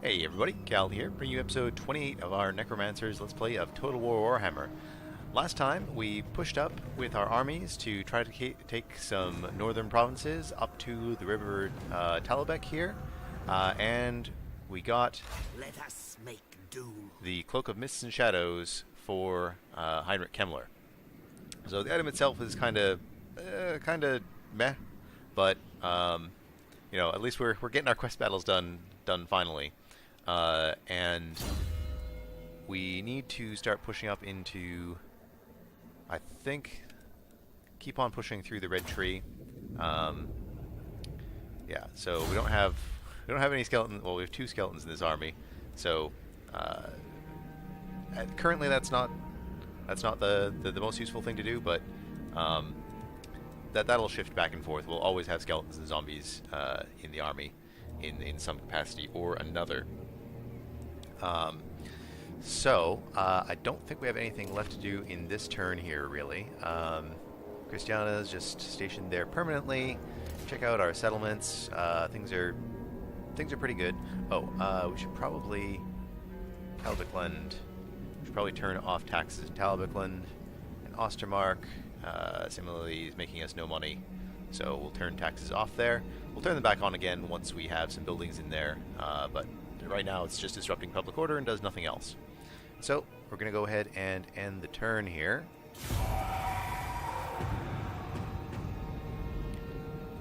Hey everybody, Cal here, bringing you episode 28 of our Necromancers Let's Play of Total War Warhammer. Last time, we pushed up with our armies to try to take some northern provinces up to the river Talabek here, and we got Let us make do. the Cloak of Mists and Shadows for Heinrich Kemmler. So the item itself is kind of meh, but you know, at least we're getting our quest battles done finally. And we need to start pushing up into, I think, keep on pushing through the red tree. Yeah, so we don't have any skeletons. Well, we have 2 skeletons in this army, so currently that's not the most useful thing to do, but that'll shift back and forth. We'll always have skeletons and zombies in the army in some capacity or another. I don't think we have anything left to do in this turn here, really. Christiana's just stationed there permanently. Check out our settlements. Things are pretty good. Oh, we should probably Talbotland. We should probably turn off taxes in Talbotland and Ostermark. Similarly, is making us no money, so we'll turn taxes off there. We'll turn them back on again once we have some buildings in there, but right now it's just disrupting public order and does nothing else. So we're going to go ahead and end the turn here.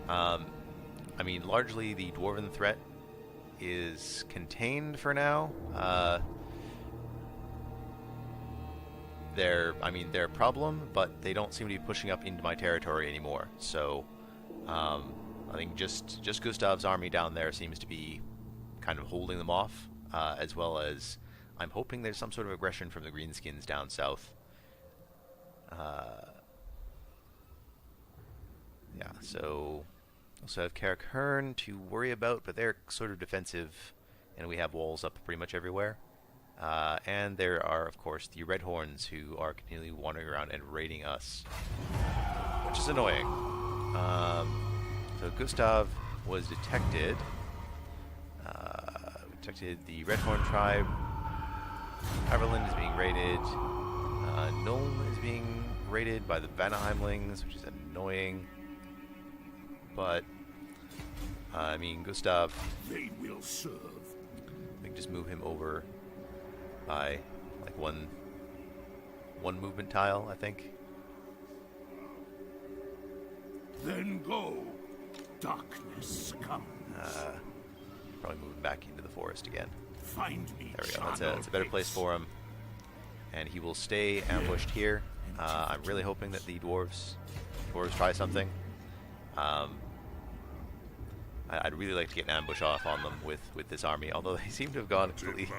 I mean, largely the Dwarven threat is contained for now. They're a problem, but they don't seem to be pushing up into my territory anymore. So I think just Gustav's army down there seems to be kind of holding them off, as well as I'm hoping there's some sort of aggression from the Greenskins down south. Yeah, so also have Carrick Hearn to worry about, but they're sort of defensive, and we have walls up pretty much everywhere. And there are, of course, the Redhorns, who are continually wandering around and raiding us, which is annoying. So Gustav was detected. We detected the Redhorn tribe. Haverland is being raided. Nuln is being raided by the Vanaheimlings, which is annoying. But I mean, Gustav, They will serve. we can just move him over by like one movement tile, I think. Then go. Darkness comes. Probably move him back into the forest again. Find me. There we go. That's a better place for him, and he will stay ambushed here. I'm really hoping that the dwarves try something. I'd really like to get an ambush off on them with this army, although they seem to have gone completely.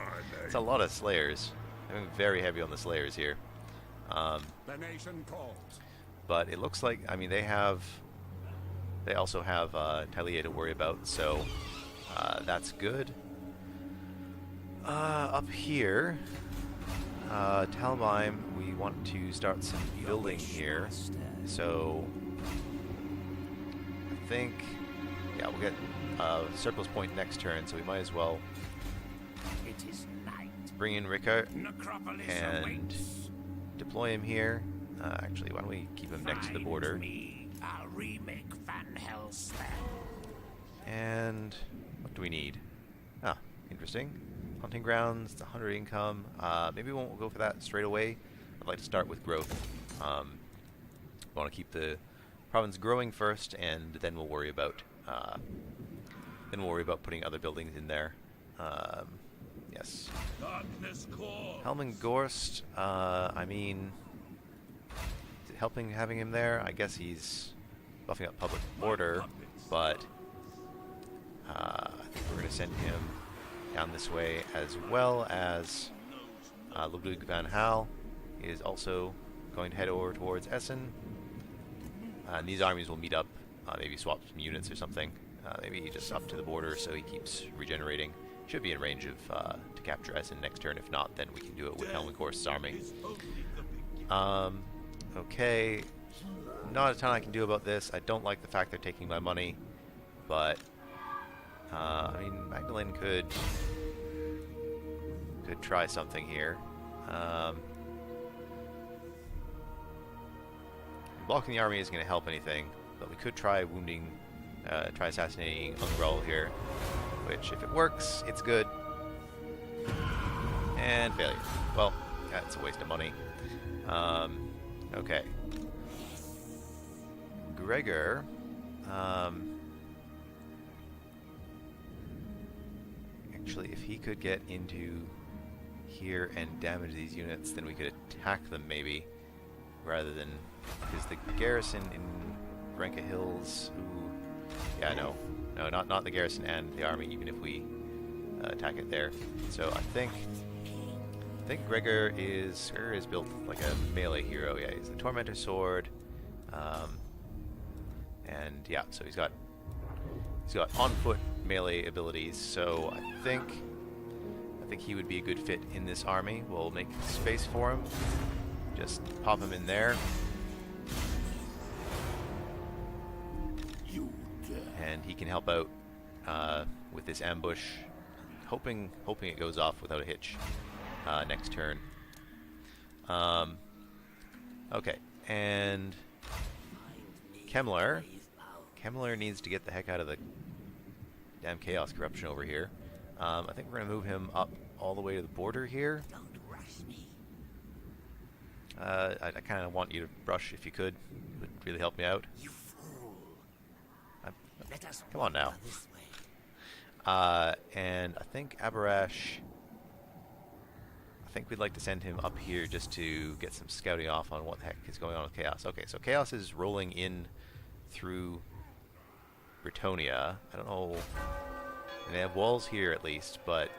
It's a lot of slayers. I'm very heavy on the slayers here. The nation calls. But it looks like, I mean, they also have Talia to worry about, so that's good. Up here, Talbheim, we want to start some building here, so I think, yeah, we'll get surplus point next turn, so we might as well It is night. bring in Rickard Necropolis and awaits. deploy him here. Actually, why don't we keep him next to the border? Me. I'll remake Van Helsing. And what do we need? Ah, interesting. Hunting grounds, the 100 income. Maybe we won't go for that straight away. I'd like to start with growth. I want to keep the province growing first, and then we'll worry about putting other buildings in there. Yes. Darkness calls. Helming Gorst. I mean, is it helping having him there? I guess he's buffing up public order, but I think we're going to send him down this way, as well as Ludwig van Hal is also going to head over towards Essen. And these armies will meet up, maybe swap some units or something. Maybe just up to the border so he keeps regenerating. Should be in range of to capture Essen next turn. If not, then we can do it with Helming Gorst's army. Okay, not a ton I can do about this. I don't like the fact they're taking my money, but I mean, Magdalene could Could try something here. Blocking the army isn't going to help anything, but we could try wounding, try assassinating Ungrul here, which, if it works, it's good. And failure. Well, that's a waste of money. Okay. Gregor. Actually, if he could get into here and damage these units, then we could attack them maybe, rather than, because the garrison in Grenka Hills. Ooh, yeah, no, not the garrison and the army. Even if we attack it there, so I think Gregor is built like a melee hero. Yeah, he's the Tormentor sword, and yeah, so he's got on foot melee abilities. So I think he would be a good fit in this army. We'll make space for him. Just pop him in there. And he can help out with this ambush, hoping it goes off without a hitch next turn. Okay, and Kemmler needs to get the heck out of the damn Chaos Corruption over here. I think we're going to move him up all the way to the border here. I kind of want you to brush if you could. It would really help me out. You fool. Let us come on now. this way. And I think Abarash, I think we'd like to send him up here just to get some scouting off on what the heck is going on with Chaos. Okay, so Chaos is rolling in through Britonia. I don't know. They have walls here at least, but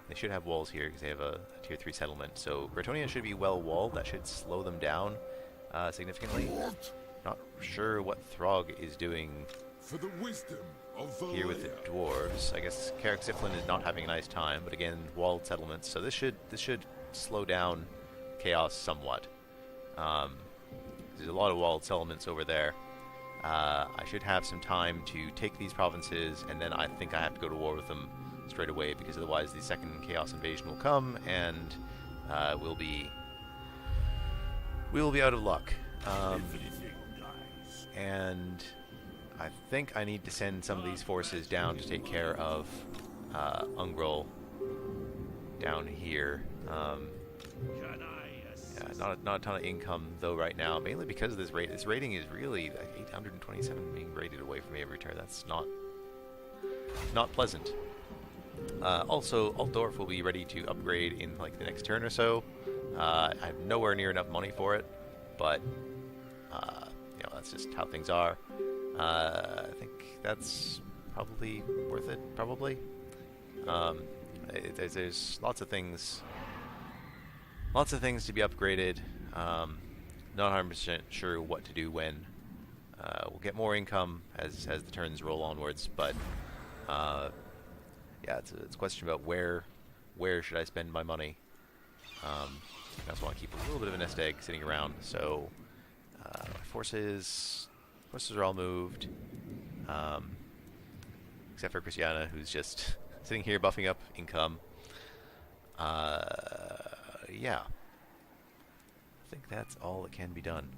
they should have walls here because they have a tier 3 settlement. So Britonia should be well walled. That should slow them down significantly. Not sure what Throg is doing for the wisdom of here with the dwarves. I guess Carrick Ziflin is not having a nice time, but again, walled settlements. So this should slow down Chaos somewhat. There's a lot of walled settlements over there. I should have some time to take these provinces, and then I think I have to go to war with them straight away, because otherwise the second Chaos invasion will come, and we'll be out of luck. And I think I need to send some of these forces down to take care of Ungrul down here. Yeah, not a ton of income though right now, mainly because of this rate. This rating is really like 827 being rated away from me every turn. That's not pleasant. Also, Altdorf will be ready to upgrade in like the next turn or so. I have nowhere near enough money for it, but that's just how things are. I think that's probably worth it. Probably. There's lots of things to be upgraded. Not 100% sure what to do when. We'll get more income as the turns roll onwards, but yeah, it's a question about where should I spend my money. I also want to keep a little bit of a nest egg sitting around, so my forces are all moved, except for Christiana, who's just sitting here buffing up income. Yeah, I think that's all that can be done.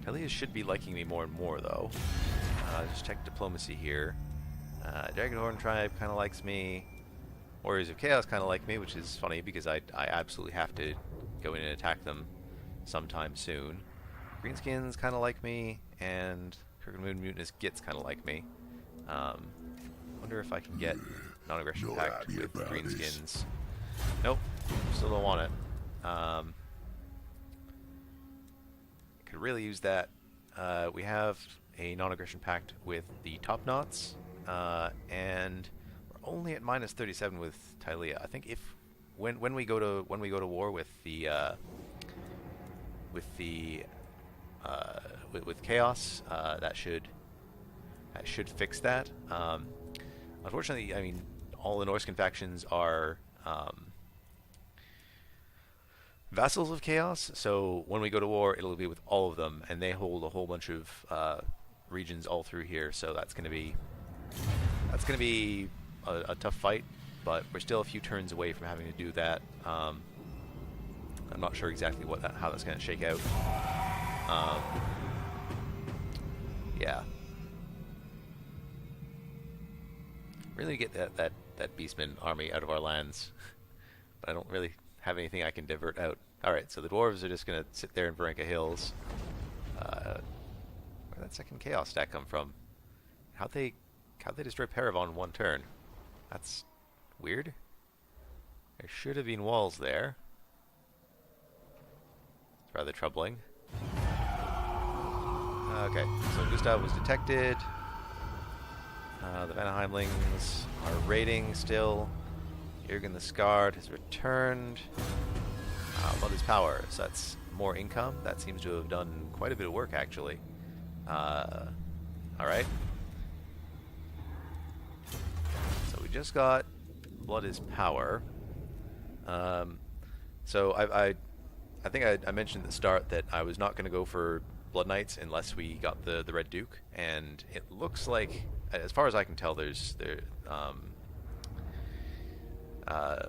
Talia should be liking me more and more, though. Just check diplomacy here. Dragonhorn Tribe kind of likes me. Warriors of Chaos kind of like me, which is funny because I absolutely have to go in and attack them sometime soon. Greenskins kind of like me, and Kirkmoon Mutinous Gits kind of like me. Wonder if I can get non-aggression pact with Greenskins. Nope, still don't want it. Could really use that. We have a non-aggression pact with the Top Knots, and we're only at minus 37 with Tylea. I think if when we go to war with Chaos, that should fix that. Unfortunately, I mean, all the Norscan factions are vassals of Chaos, so when we go to war, it'll be with all of them, and they hold a whole bunch of regions all through here. So that's going to be a tough fight, but we're still a few turns away from having to do that. I'm not sure exactly how that's going to shake out. Yeah. Really get that Beastman army out of our lands, but I don't really have anything I can divert out. Alright, so the Dwarves are just going to sit there in Varenka Hills. Where'd that second Chaos stack come from? How'd they destroy Paravon in one turn? That's weird. There should have been walls there. It's rather troubling. Okay, so Gustav was detected. The Vanaheimlings are raiding still. Jürgen the Scarred has returned. Love his power, so that's more income. That seems to have done quite a bit of work, actually. Alright. So we just got Blood is Power. So I think I mentioned at the start that I was not going to go for Blood Knights unless we got the Red Duke, and it looks like, as far as I can tell,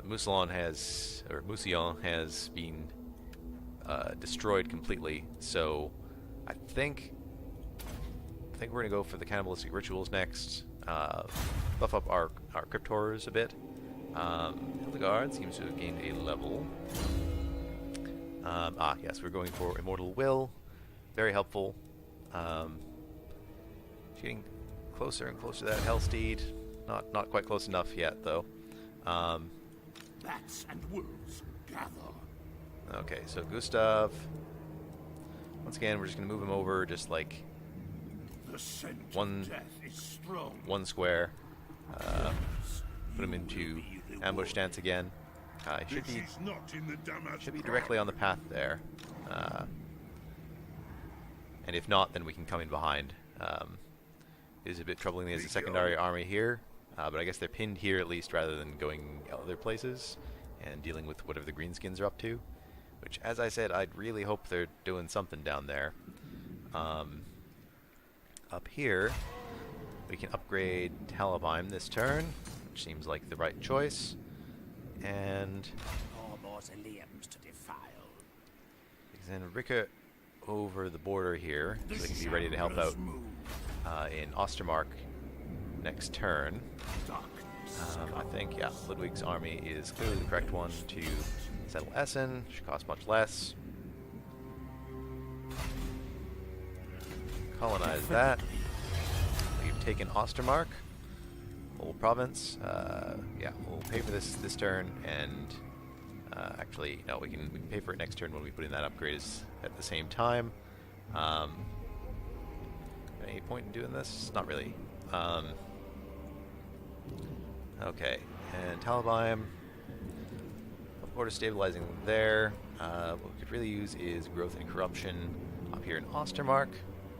Mousillon has been destroyed completely. So I think we're gonna go for the cannibalistic rituals next. Buff up our crypt horrors a bit. Hildegard seems to have gained a level. Yes, we're going for Immortal Will. Very helpful. Getting closer and closer to that Hellsteed. Not quite close enough yet, though. Bats and wolves gather. Okay, so Gustav. Once again, we're just going to move him over just like The scent one of death is strong. one square. Put him into ambush stance again. He This is not in the Damas should be directly on the path there. And if not, then we can come in behind. It is a bit troubling there's a secondary army here, but I guess they're pinned here at least rather than going other places and dealing with whatever the greenskins are up to. Which, as I said, I'd really hope they're doing something down there. Up here, we can upgrade Talabheim this turn, which seems like the right choice. And More mausoleums to defile. then Ricker over the border here, so they can be ready to help out in Ostermark next turn. I think, yeah, Ludwig's army is clearly the correct one to settle Essen. Should cost much less. Colonize that. We've taken Ostermark, whole province. Yeah, we'll pay for this turn, and actually, no, we can pay for it next turn when we put in that upgrade at the same time. Any point in doing this? Not really. Okay, and Talabheim. Border stabilizing there. What we could really use is growth and corruption up here in Ostermark,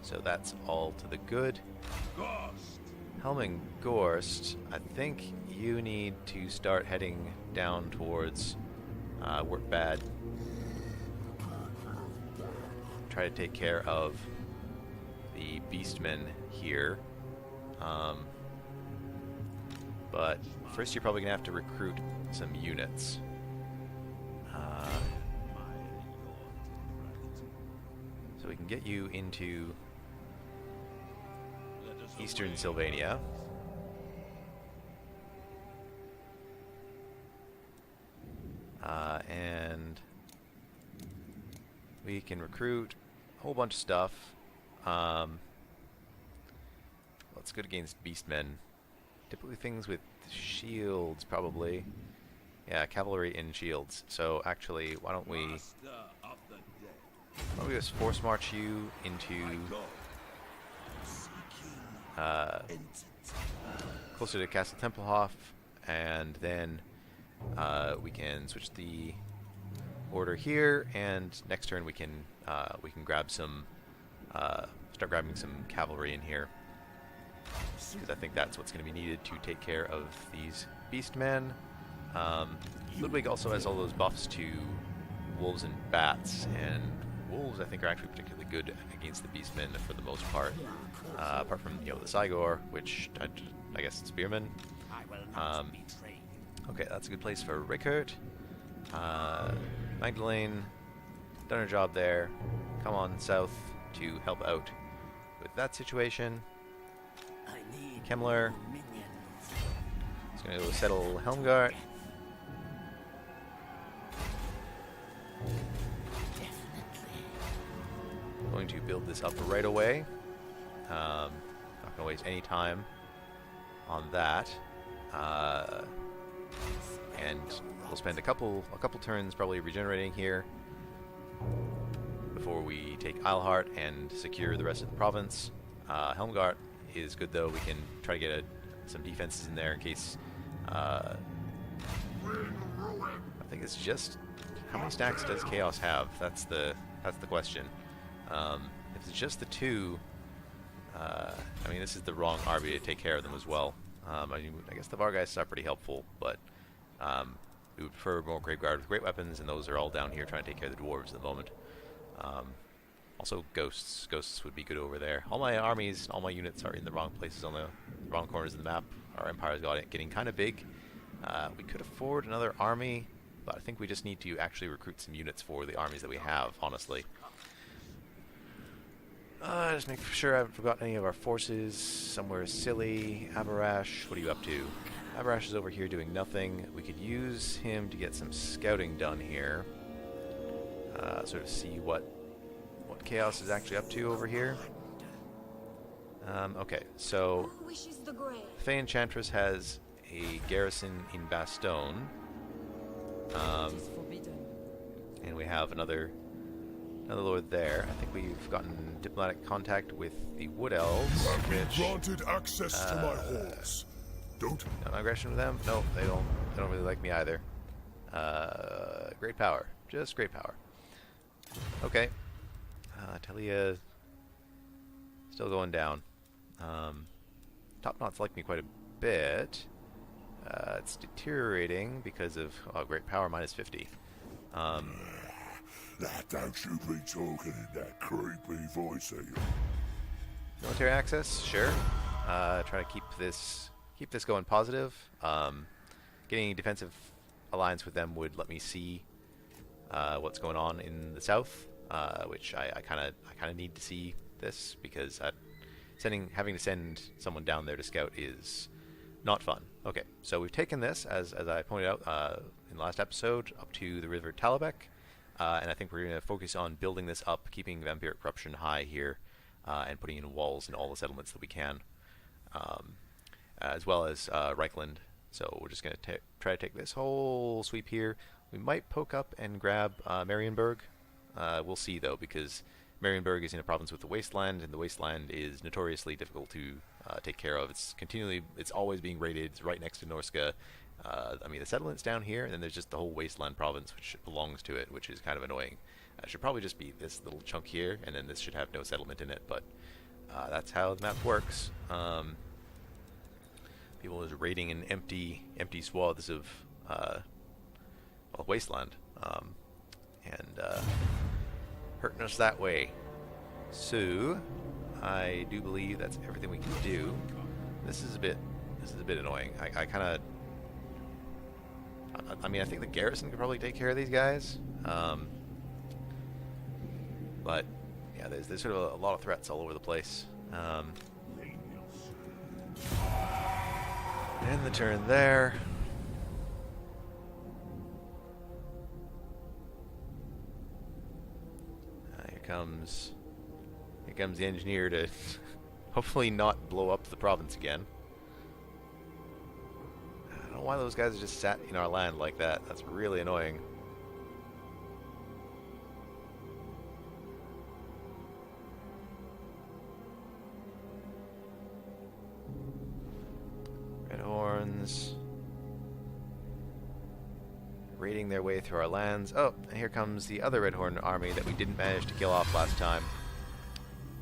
so that's all to the good. Helming Gorst, I think you need to start heading down towards Workbad. Try to take care of the Beastmen here. But first you're probably going to have to recruit some units. So we can get you into Eastern Sylvania. And we can recruit a whole bunch of stuff. Let's go against Beastmen. Typically things with shields, probably. Yeah, cavalry and shields. So actually, why don't we just force march you into closer to Castle Tempelhof, and then we can switch the order here, and next turn we can grab some start grabbing some cavalry in here, because I think that's what's going to be needed to take care of these Beastmen. Ludwig also has all those buffs to wolves and bats, and wolves, I think, are actually particularly good against the beastmen for the most part. Apart from, the Cygor, which I guess it's spearmen. I will not betray you. Okay, that's a good place for Rickert. Magdalene, done her job there. Come on south to help out with that situation. I need Kemmler minions. is going to go settle Helmgart. Going to build this up right away. Not going to waste any time on that. And we'll spend a couple turns probably regenerating here before we take Eilhart and secure the rest of the province. Helmgart is good though. We can try to get some defenses in there in case. I think it's just how many stacks does Chaos have? That's the question. If it's just the 2, I mean, this is the wrong army to take care of them as well. I guess the Vargeists are pretty helpful, but we would prefer more Graveguard with great weapons, and those are all down here trying to take care of the Dwarves at the moment. Also, Ghosts. Ghosts would be good over there. All my armies, all my units are in the wrong places on the wrong corners of the map. Our Empire's got it getting kind of big. We could afford another army, but I think we just need to actually recruit some units for the armies that we have, honestly. Just make sure I haven't forgotten any of our forces. Somewhere silly. Avarash, what are you up to? Avarash is over here doing nothing. We could use him to get some scouting done here. Sort of see what Chaos is actually up to over here. Okay, so Fey Enchantress has a garrison in Bastogne. And we have another lord there. I think we've gotten diplomatic contact with the Wood Elves, which Granted access to my halls. Don't. no aggression with them. No, they don't really like me either. Great power, just great power. Okay, Telia still going down. Top Knot's like me quite a bit. It's deteriorating because of great power minus 50. Don't you be talking in that creepy voice of yours. Military access, sure. Try to keep this going positive. Getting a defensive alliance with them would let me see what's going on in the south, which I kind of need to see this because having to send someone down there to scout is not fun. Okay, so we've taken this as I pointed out in the last episode up to the river Talabek. And I think we're going to focus on building this up, keeping vampiric corruption high here, and putting in walls in all the settlements that we can, as well as Reichland. So we're just going to try to take this whole sweep here. We might poke up and grab Marienburg. We'll see, though, because Marienburg is in a province with the Wasteland, and the Wasteland is notoriously difficult to take care of. It's always being raided. It's right next to Norska. I mean, the settlement's down here, and then there's just the whole Wasteland province which belongs to it, which is kind of annoying. It should probably just be this little chunk here, and then this should have no settlement in it, but that's how the map works. People is raiding in empty swaths of Wasteland, and hurting us that way. So, I do believe that's everything we can do. This is a bit annoying. I mean, I think the garrison could probably take care of these guys. But yeah, there's sort of a lot of threats all over the place. And the turn there. Here comes the engineer to hopefully not blow up the province again. I don't know why those guys just sat in our land like that. That's really annoying. Red Horns raiding their way through our lands. Oh, and here comes the other Red Horn army that we didn't manage to kill off last time.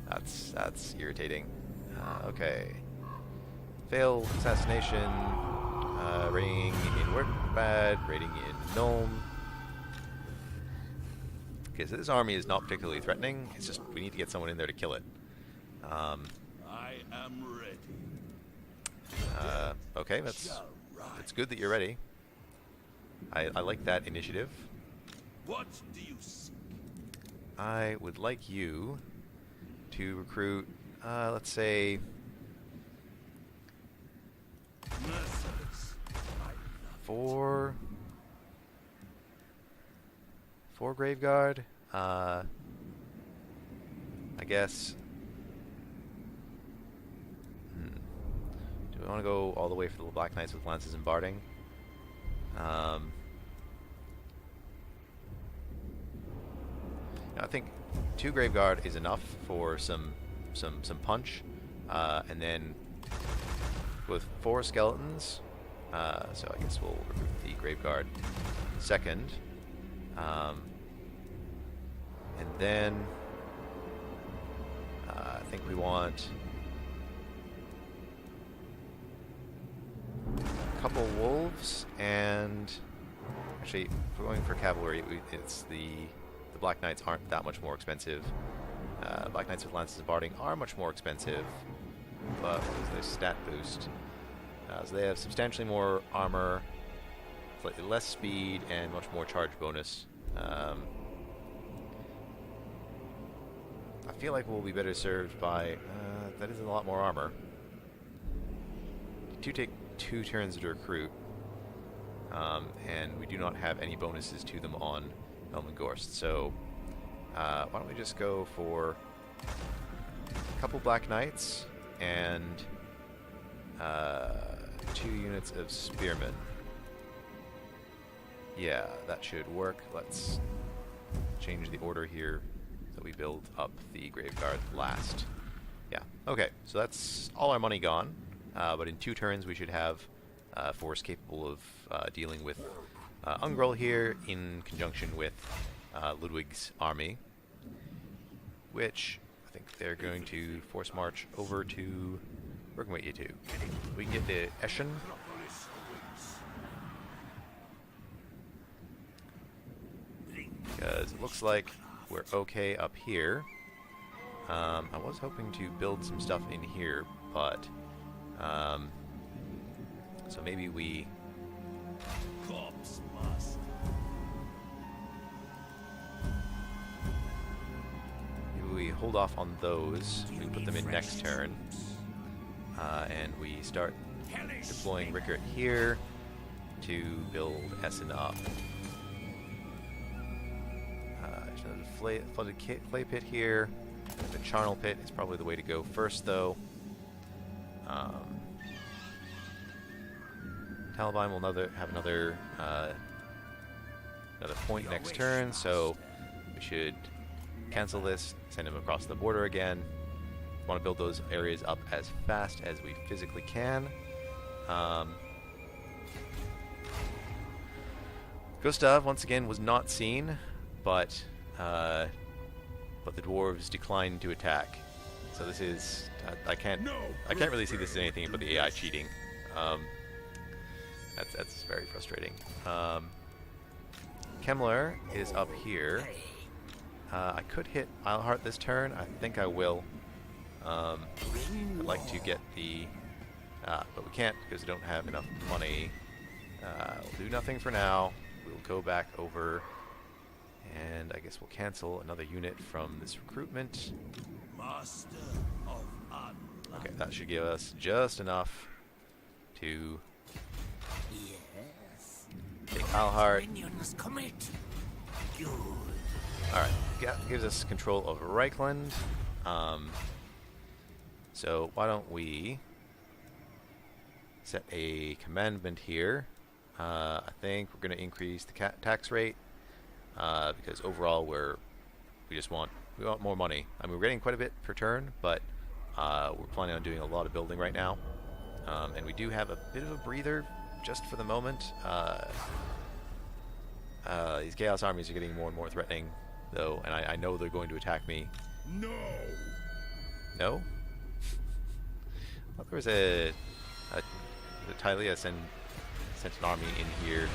That's irritating. Okay. Failed assassination. Raiding in Workbad. Raiding in Nuln. Okay, so this army is not particularly threatening. It's just we need to get someone in there to kill it. I am ready. Okay, it's good that you're ready. I like that initiative. What do you seek? I would like you to recruit, let's say, Merciless. four Graveguard. I guess. Do we want to go all the way for the Black Knights with lances and barding? I think 2 Graveguard is enough for some punch, and then with 4 skeletons. So I guess we'll recruit the Graveguard second, and then I think we want a couple wolves, and actually, if we're going for cavalry, it's the Black Knights aren't that much more expensive. Black Knights with lances and barding are much more expensive, but what is their stat boost? So they have substantially more armor, slightly less speed, and much more charge bonus. I feel like we'll be better served by... that is a lot more armor. Do take 2 turns to recruit, and we do not have any bonuses to them on Elmengorst, so why don't we just go for a couple Black Knights and 2 units of Spearmen. Yeah, that should work. Let's change the order here so we build up the Graveguard last. Yeah, okay, so that's all our money gone, but in 2 turns we should have a force capable of dealing with Ungrul here in conjunction with Ludwig's army, which I think they're going to force march over to... Where can we get you to? We can get to Eschen. Because it looks like we're okay up here. I was hoping to build some stuff in here, but... so maybe we... Corpse master. Maybe we hold off on those. We put them in next turn. And we start deploying Rickert here to build Essen up. There's another flooded clay pit here. The charnel pit is probably the way to go first, though. Talabheim will have another point next turn, so we should cancel this, send him across the border again. Want to build those areas up as fast as we physically can. Gustav once again was not seen, but the dwarves declined to attack. So this is I can't really see this as anything but the AI cheating. That's very frustrating. Kemmler is up here. I could hit Eilhart this turn. I think I will. I'd like to get the... but we can't because we don't have enough money. We'll do nothing for now. We'll go back over, and I guess we'll cancel another unit from this recruitment. Master of Unlock. Okay, that should give us just enough to Yes. take Eilhart. Minions commit. Good. Alright, gives us control over Reichland. So why don't we set a commandment here. I think we're going to increase the tax rate because overall we want more money. I mean, we're getting quite a bit per turn, but we're planning on doing a lot of building right now, and we do have a bit of a breather just for the moment. These Chaos armies are getting more and more threatening, though, and I know they're going to attack me. No. No? Well, there was a Tylea sent an army in here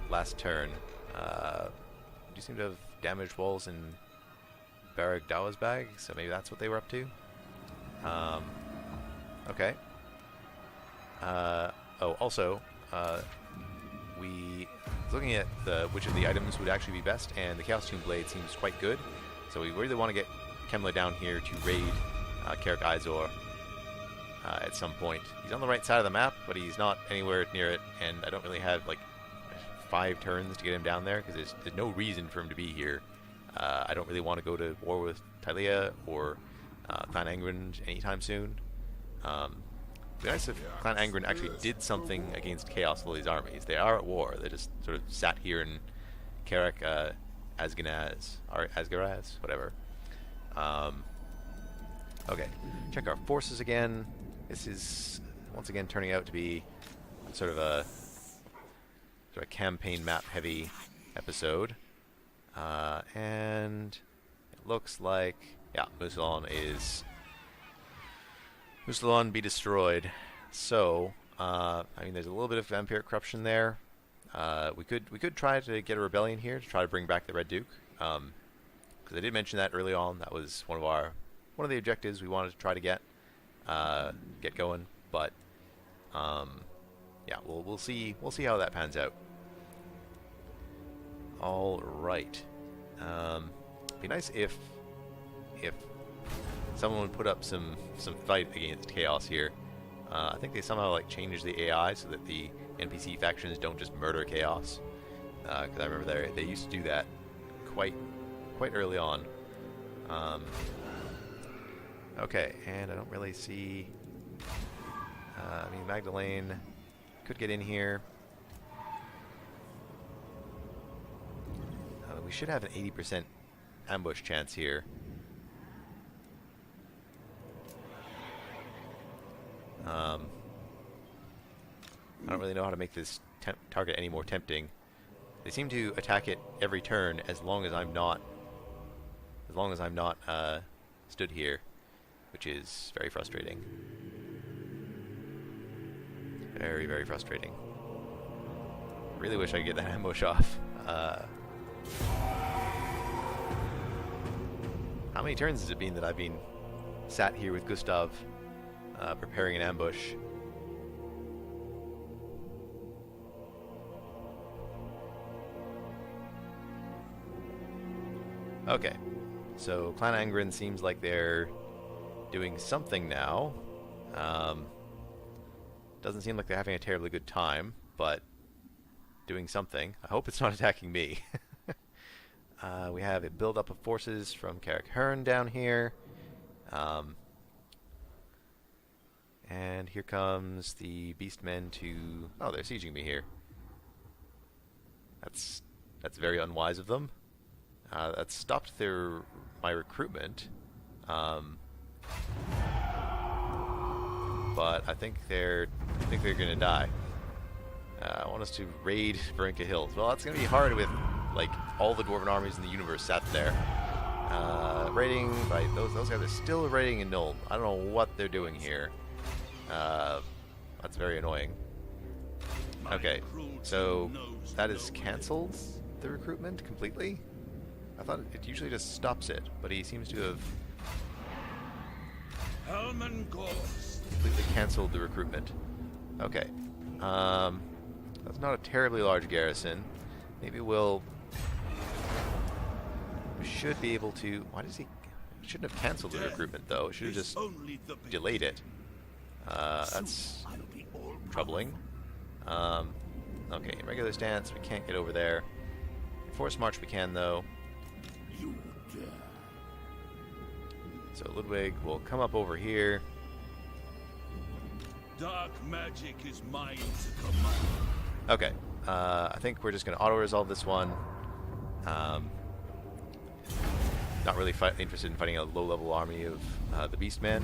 last turn. You seem to have damaged walls in Barak Varr's bag, so maybe that's what they were up to. Okay. Also, we looking at which of the items would actually be best, and the Chaos Tomb Blade seems quite good. So we really want to get Kemla down here to raid Karak Izor at some point. He's on the right side of the map, but he's not anywhere near it, and I don't really have like 5 turns to get him down there because there's no reason for him to be here. I don't really want to go to war with Tylea or Clan Angren anytime soon. It'd be nice if Clan Angren actually did something against Chaos Lily's armies. They are at war. They just sort of sat here in Karak Azganaz, or Asgaraz, whatever. Okay, check our forces again. This is once again turning out to be sort of a campaign map heavy episode. And it looks like, yeah, Musalon be destroyed. So, I mean, there's a little bit of vampiric corruption there. We could try to get a rebellion here to try to bring back the Red Duke. Because I did mention that early on. That was one of the objectives we wanted to try to get going. But yeah, we'll see how that pans out. All right. Be nice if someone would put up some fight against Chaos here. I think they somehow like changed the AI so that the NPC factions don't just murder Chaos. Because I remember they used to do that quite early on. Okay, and I don't really see. I mean, Magdalene could get in here. We should have an 80% ambush chance here. I don't really know how to make this target any more tempting. They seem to attack it every turn as long as I'm not stood here, which is very frustrating. Very, very frustrating. Really wish I could get that ambush off. How many turns has it been that I've been sat here with Gustav preparing an ambush? Okay, so Clan Angren seems like they're doing something now. Doesn't seem like they're having a terribly good time, but doing something. I hope it's not attacking me. We have a build-up of forces from Karak Hearn down here. And here comes the Beastmen to... Oh, they're sieging me here. That's very unwise of them. That stopped my recruitment. But I think they're gonna die. I want us to raid Varinka Hills. Well, that's gonna be hard with like all the dwarven armies in the universe sat there. Raiding, right? Those guys are still raiding in Nuln. I don't know what they're doing here. That's very annoying. Okay, so that has cancelled the recruitment completely. I thought it usually just stops it, but he seems to have completely cancelled the recruitment. Okay, that's not a terribly large garrison. Maybe we should be able to. Why does he? Shouldn't have cancelled the recruitment though. Should have just delayed it. That's troubling. Okay, in regular stance we can't get over there. Force march we can though. So Ludwig will come up over here. Dark magic is mine to command. Okay, I think we're just going to auto-resolve this one. Not really interested in fighting a low-level army of the Beastmen.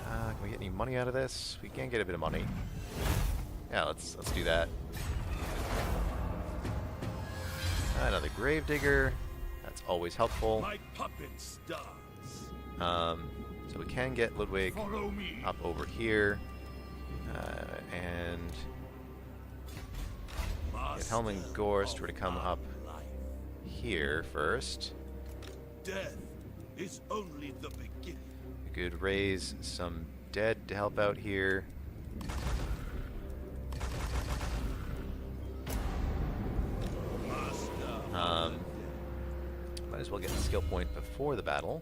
Can we get any money out of this? We can get a bit of money. Yeah, let's do that. Another Gravedigger. That's always helpful. My puppet starts. So we can get Ludwig up over here, and get Helming Gorst were to come up here first. Death is only the beginning. We could raise some dead to help out here. Might as well get the skill point before the battle.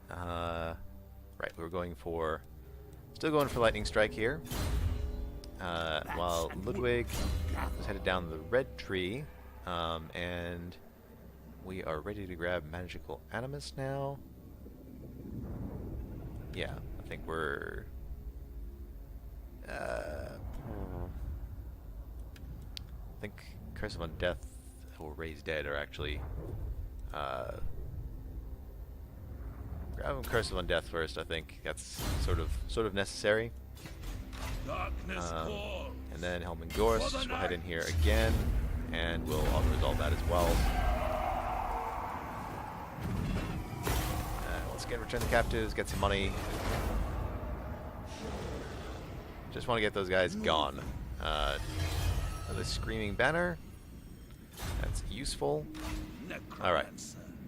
Right, we were still going for Lightning Strike here. While Ludwig was headed down the red tree, and we are ready to grab Magical Animus now. Yeah, I think we're... I think Curse of Undeath or Raise Dead are actually... grab Curse of Undeath first, I think. That's sort of necessary. Darkness falls. And then Helmengorst will head in here again, and we'll auto-resolve that as well. Let's return the captives, get some money. Just want to get those guys gone. The Screaming Banner. That's useful. Alright.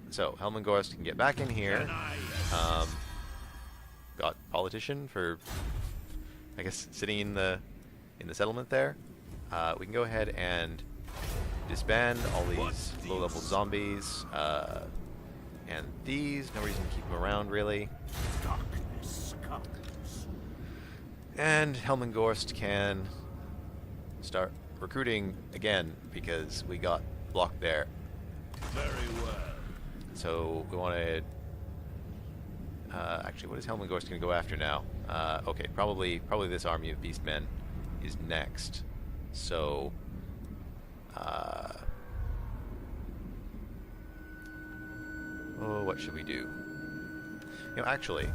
So, Helmengorst can get back in here. Got Politician for, I guess, sitting in the settlement there. We can go ahead and disband all these low-level zombies. And these, no reason to keep them around, really. And Helmengorst can start recruiting again, because we got blocked there. Very well. So we wanted... actually, what is Helmengorst going to go after now? Okay, probably this army of beastmen is next. So... oh, what should we do? You know, actually...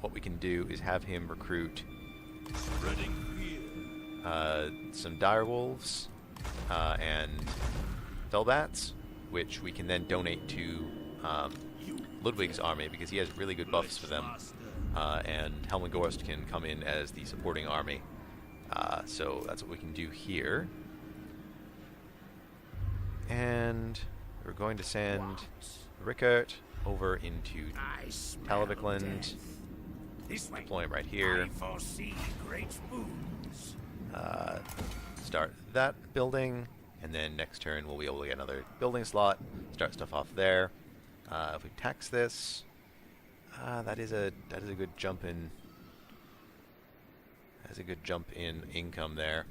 what we can do is have him recruit... some direwolves and fellbats, which we can then donate to Ludwig's army, because he has really good buffs for them, and Helmengorst can come in as the supporting army. So that's what we can do here. And we're going to send Rickert over into Talavicland. Deploy him right here. Start that building, and then next turn we'll be able to get another building slot, start stuff off there. If we tax this, that is a good jump in. That's a good jump in income there.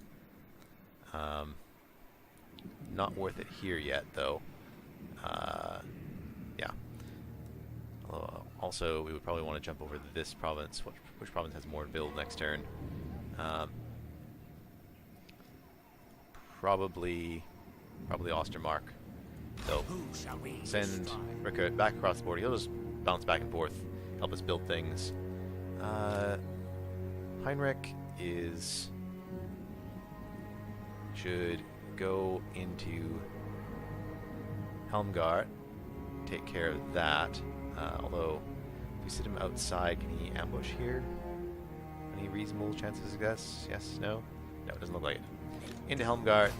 Not worth it here yet, though. Yeah. Also, we would probably want to jump over to this province. Which province has more to build next turn? Probably Ostermark. So send Rickert back across the board. He'll just bounce back and forth, help us build things. Heinrich should go into Helmgart, take care of that. Although, if we sit him outside, can he ambush here? Any reasonable chances of success? Yes? No? No, it doesn't look like it. Into Helmgart.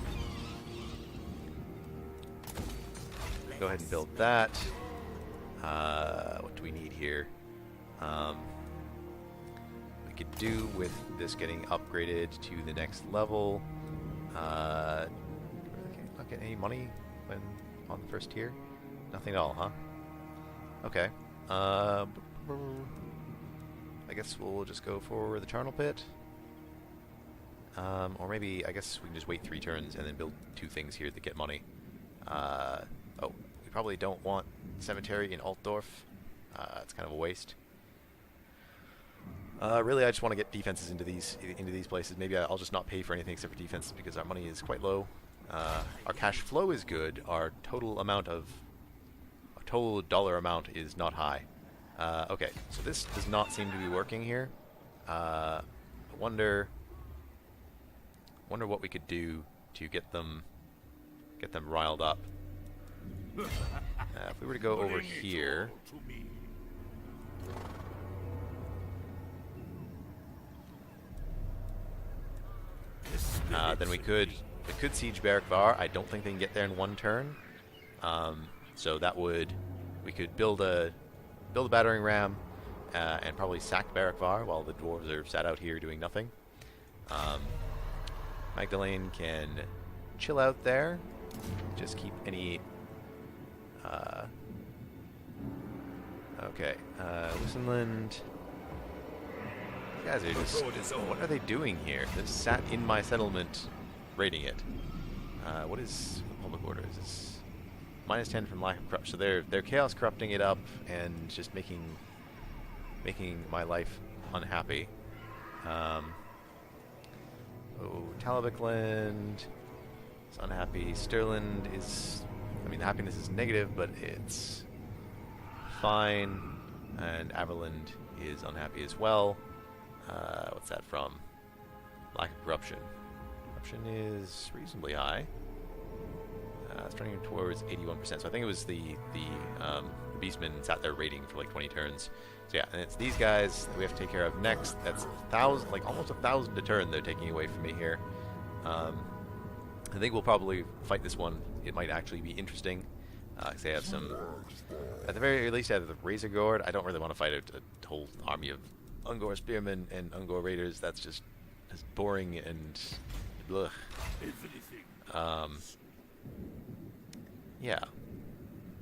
Go ahead and build that. What do we need here? We could do with this getting upgraded to the next level. Not getting any money when on the first tier? Nothing at all, huh? Okay. I guess we'll just go for the Charnel Pit. Or maybe, I guess we can just wait 3 turns and then build 2 things here that get money. Oh, we probably don't want Cemetery in Altdorf. It's kind of a waste. Really, I just want to get defenses into these places. Maybe I'll just not pay for anything except for defenses because our money is quite low. Our cash flow is good. Our total dollar amount is not high. Okay, so this does not seem to be working here. I wonder what we could do to get them riled up. If we were to go over here. then we could siege Barak Varr. I don't think they can get there in one turn. So that would, we could build a battering ram and probably sack Barak Varr while the dwarves are sat out here doing nothing. Magdalene can chill out there. Just keep any. Okay, Lucenland. You guys are just. What are they doing here? They've sat in my settlement, raiding it. What is public order? Is this -10 from lack of corrupt? So they're chaos corrupting it up and just making my life unhappy. Talabicland is unhappy. Stirland is, I mean, the happiness is negative, but it's fine. And Averland is unhappy as well. What's that from? Lack of corruption. Corruption is reasonably high. It's turning towards 81%. So I think it was the Beastmen sat there raiding for like 20 turns. So yeah, and it's these guys that we have to take care of next. That's 1,000, like almost 1,000 a turn they're taking away from me here. I think we'll probably fight this one. It might actually be interesting. Because they have some, at the very least, out of the Razor Guard. I don't really want to fight a whole army of Ungor spearmen and Ungor raiders. That's just boring and blech. Yeah.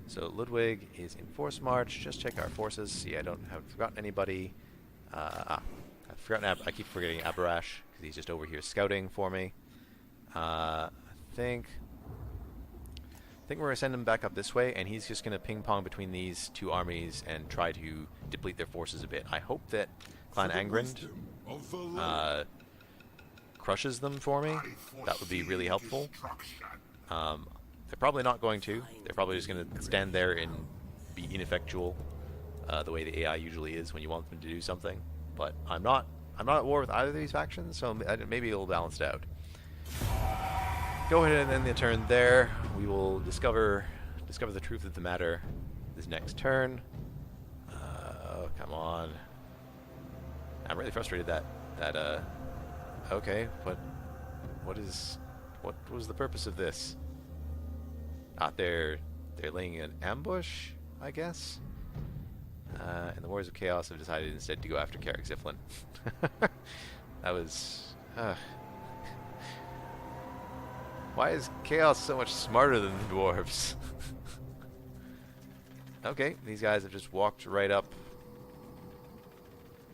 So Ludwig is in force march. Just check our forces. See, I haven't forgotten anybody. I've forgotten. I keep forgetting Abarash because he's just over here scouting for me. I think we're gonna send him back up this way, and he's just gonna ping pong between these two armies and try to deplete their forces a bit. I hope that Clan Angrand crushes them for me. That would be really helpful. They're probably not going to. They're probably just going to stand there and be ineffectual, the way the AI usually is when you want them to do something. But I'm not at war with either of these factions, so maybe it'll balance it out. Go ahead and end the turn there. We will discover the truth of the matter this next turn. Oh, come on. I'm really frustrated that okay, but what was the purpose of this? They're laying an ambush, I guess. And the Warriors of Chaos have decided instead to go after Carrick Ziflin. That was. Why is Chaos so much smarter than the Dwarves? Okay, these guys have just walked right up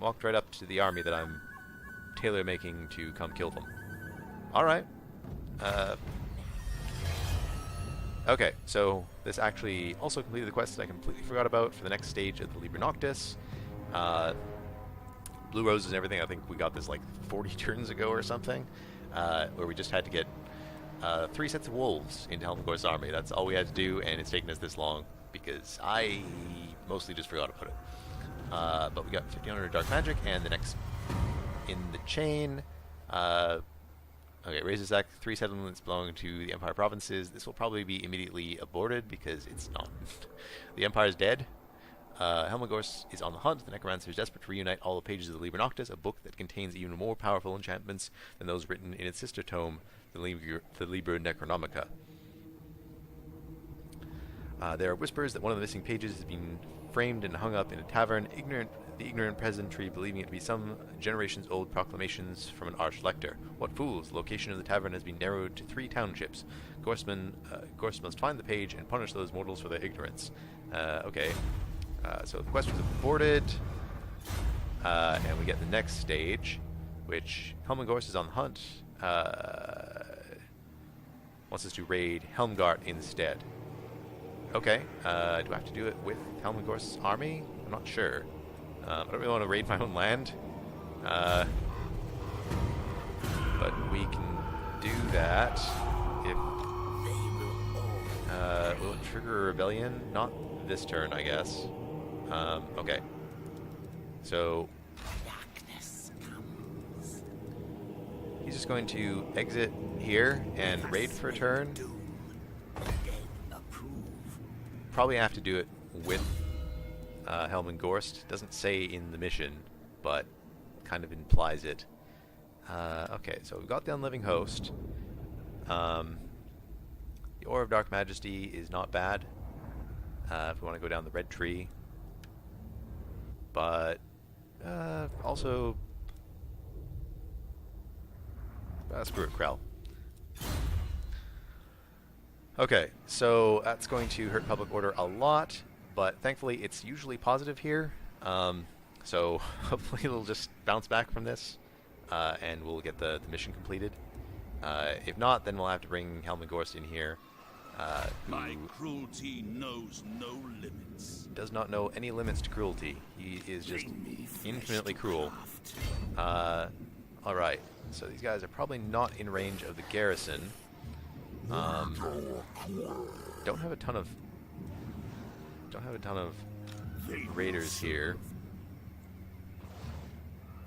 to the army that I'm tailor making to come kill them. All right. Okay, so this actually also completed the quest that I completely forgot about for the next stage of the Liber Noctis. Blue Roses and everything, I think we got this like 40 turns ago or something, where we just had to get 3 sets of wolves into Helmgor's army. That's all we had to do, and it's taken us this long because I mostly just forgot to put it. But we got 1,500 dark magic, and the next in the chain. Okay, Razor's 3 settlements belonging to the Empire provinces. This will probably be immediately aborted because it's not. The Empire is dead. Helmgor is on the hunt. The Necromancers desperate to reunite all the pages of the Liber Noctis, a book that contains even more powerful enchantments than those written in its sister tome, the Liber Necronomica. There are whispers that one of the missing pages has been framed and hung up in a tavern. The ignorant peasantry believing it to be some generations-old proclamations from an arch lector. What fools! The location of the tavern has been narrowed to 3 townships. Gorse must find the page and punish those mortals for their ignorance. Okay. So the quest was aborted. And we get the next stage, which Helmgors is on the hunt. Wants us to raid Helmgart instead. Okay. Do I have to do it with Helmgors' army? I'm not sure. I don't really want to raid my own land. But we can do that if... will it trigger a rebellion? Not this turn, I guess. Okay. So... he's just going to exit here and raid for a turn. Probably have to do it with Helmengorst. Doesn't say in the mission, but kind of implies it. Okay, so we've got the Unliving Host. The Aura of Dark Majesty is not bad if we want to go down the red tree. But also... screw it, Krell. Okay, so that's going to hurt public order a lot, but thankfully it's usually positive here. So hopefully it'll just bounce back from this, and we'll get the mission completed. If not, then we'll have to bring Helmengorst in here. My cruelty knows no limits. Does not know any limits to cruelty. He is just infinitely cruel. Alright, so these guys are probably not in range of the garrison. Don't have a ton of raiders here.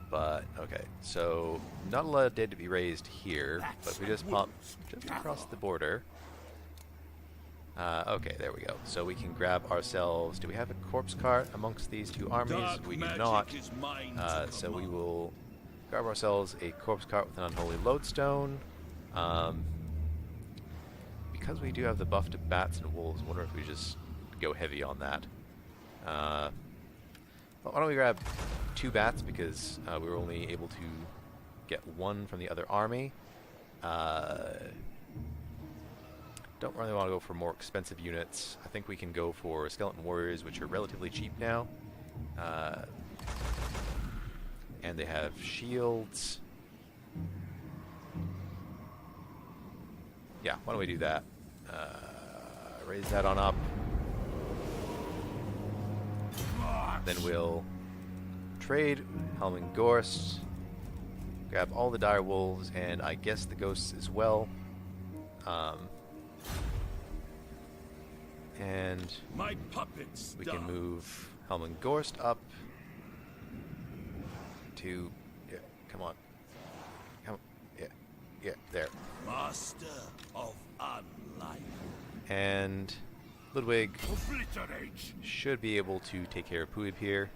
But okay, so not a lot of dead to be raised here, but we just pop just across the border. Okay, there we go. So we can grab ourselves. Do we have a corpse cart amongst these two armies? We do not. So we will grab ourselves a corpse cart with an unholy lodestone. Because we do have the buff to bats and wolves, I wonder if we just go heavy on that. Well, why don't we grab 2 bats, because we were only able to get 1 from the other army. Don't really want to go for more expensive units. I think we can go for skeleton warriors, which are relatively cheap now. And they have shields. Yeah, why don't we do that? Raise that on up. Then we'll trade Helmengorst, grab all the dire wolves, and I guess the ghosts as well. And my puppets we can move Helmengorst up to... Yeah, come on. Come on. Yeah, there. Master of unlife. And Ludwig should be able to take care of Puib here.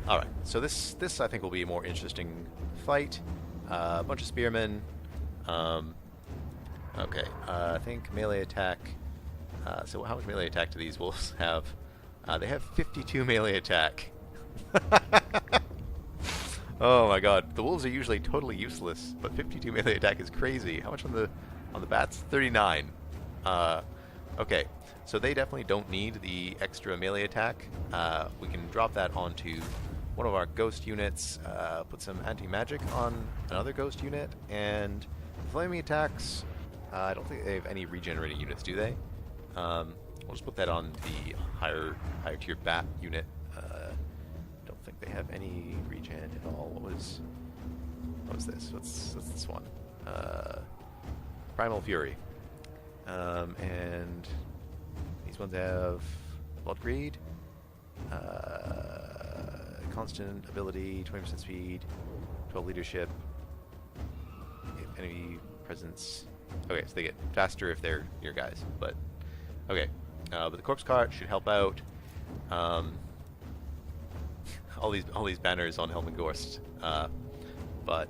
Alright, so this I think will be a more interesting fight. A bunch of spearmen. Okay, I think melee attack. So how much melee attack do these wolves have? They have 52 melee attack. Oh my god, the wolves are usually totally useless, but 52 melee attack is crazy. How much on the bats? 39. Okay, so they definitely don't need the extra melee attack. We can drop that onto one of our ghost units, put some anti-magic on another ghost unit, and flaming attacks, I don't think they have any regenerating units, do they? We'll just put that on the higher tier bat unit. Don't think they have any regen at all. What was this? What's this one? Primal Fury. And these ones have Blood Greed, constant ability, 20% speed, 12 leadership, enemy presence. Okay, so they get faster if they're your guys, but okay. But the corpse cart should help out. All these banners on Helmengorst. But